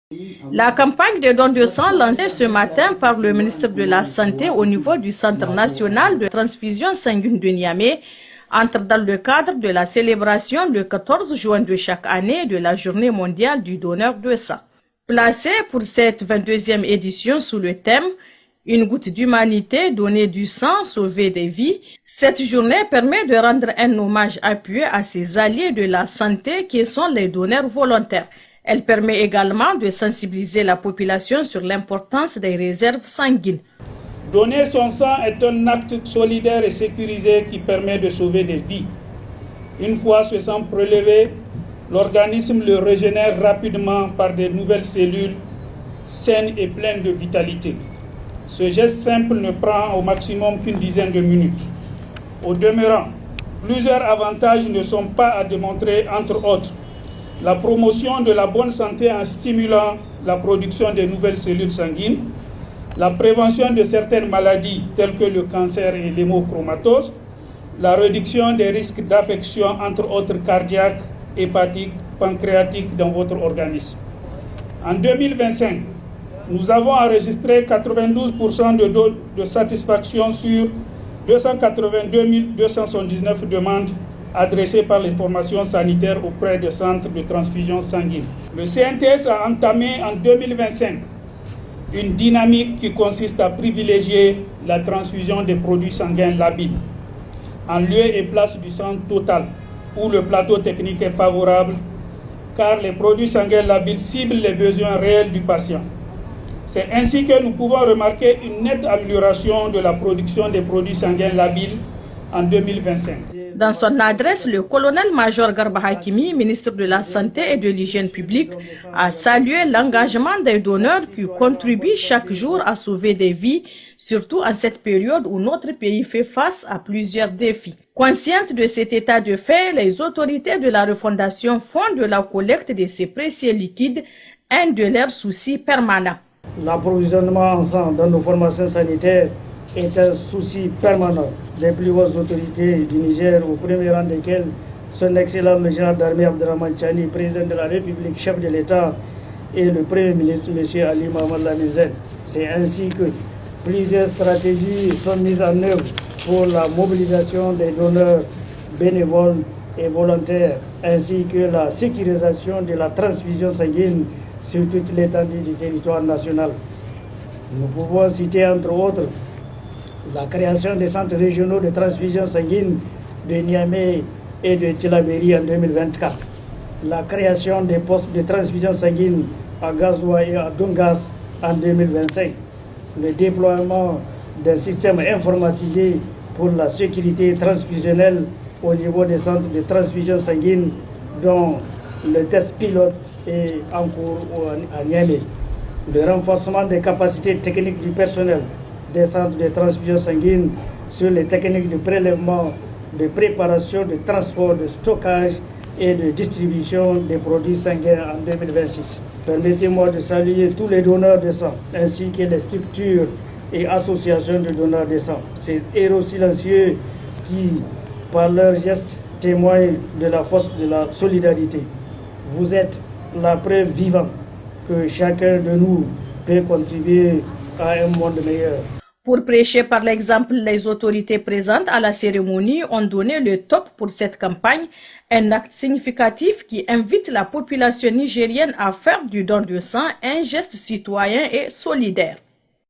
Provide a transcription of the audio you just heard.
La campagne de don de sang lancée ce matin par le ministre de la Santé au niveau du Centre national de transfusion sanguine de Niamey entre dans le cadre de la célébration le 14 juin de chaque année de la Journée mondiale du donneur de sang. Placée pour cette 22e édition sous le thème « Une goutte d'humanité, donner du sang, sauver des vies », cette journée permet de rendre un hommage appuyé à ces alliés de la santé qui sont les donneurs volontaires. Elle permet également de sensibiliser la population sur l'importance des réserves sanguines. Donner son sang est un acte solidaire et sécurisé qui permet de sauver des vies. Une fois ce sang prélevé, l'organisme le régénère rapidement par de nouvelles cellules saines et pleines de vitalité. Ce geste simple ne prend au maximum qu'une dizaine de minutes. Au demeurant, plusieurs avantages ne sont pas à démontrer, entre autres. La promotion de la bonne santé en stimulant la production de nouvelles cellules sanguines, la prévention de certaines maladies telles que le cancer et l'hémochromatose, la réduction des risques d'affection entre autres cardiaques, hépatiques, pancréatiques dans votre organisme. En 2025, nous avons enregistré 92% de satisfaction sur 282 279 demandes adressées par les formations sanitaires auprès des centres de transfusion sanguine. Le CNTS a entamé en 2025 une dynamique qui consiste à privilégier la transfusion des produits sanguins labiles en lieu et place du sang total, où le plateau technique est favorable, car les produits sanguins labiles ciblent les besoins réels du patient. C'est ainsi que nous pouvons remarquer une nette amélioration de la production des produits sanguins labiles en 2025. Dans son adresse, le colonel-major Garba Hakimi, ministre de la Santé et de l'Hygiène publique, a salué l'engagement des donneurs qui contribuent chaque jour à sauver des vies, surtout en cette période où notre pays fait face à plusieurs défis. Conscientes de cet état de fait, les autorités de la refondation font de la collecte de ces précieux liquides un de leurs soucis permanents. L'approvisionnement en sang dans nos formations sanitaires est un souci permanent des plus hautes autorités du Niger, au premier rang desquelles son excellent le général d'armée Abderrahmane Tchani, président de la République, chef de l'État, et le premier ministre, M. Ali Mohamed Lamine. C'est ainsi que plusieurs stratégies sont mises en œuvre pour la mobilisation des donneurs bénévoles et volontaires, ainsi que la sécurisation de la transfusion sanguine sur toute l'étendue du territoire national. Nous pouvons citer entre autres la création des centres régionaux de transfusion sanguine de Niamey et de Tillabéri en 2024, la création des postes de transfusion sanguine à Gazoua et à Dongas en 2025, le déploiement d'un système informatisé pour la sécurité transfusionnelle au niveau des centres de transfusion sanguine dont le test pilote est en cours à Niamey, le renforcement des capacités techniques du personnel des centres de transfusion sanguine sur les techniques de prélèvement, de préparation, de transport, de stockage et de distribution des produits sanguins en 2026. Permettez-moi de saluer tous les donneurs de sang ainsi que les structures et associations de donneurs de sang. Ces héros silencieux qui, par leurs gestes, témoignent de la force de la solidarité. Vous êtes la preuve vivante que chacun de nous peut contribuer à un monde meilleur. Pour prêcher par l'exemple, les autorités présentes à la cérémonie ont donné le top pour cette campagne, un acte significatif qui invite la population nigérienne à faire du don de sang un geste citoyen et solidaire.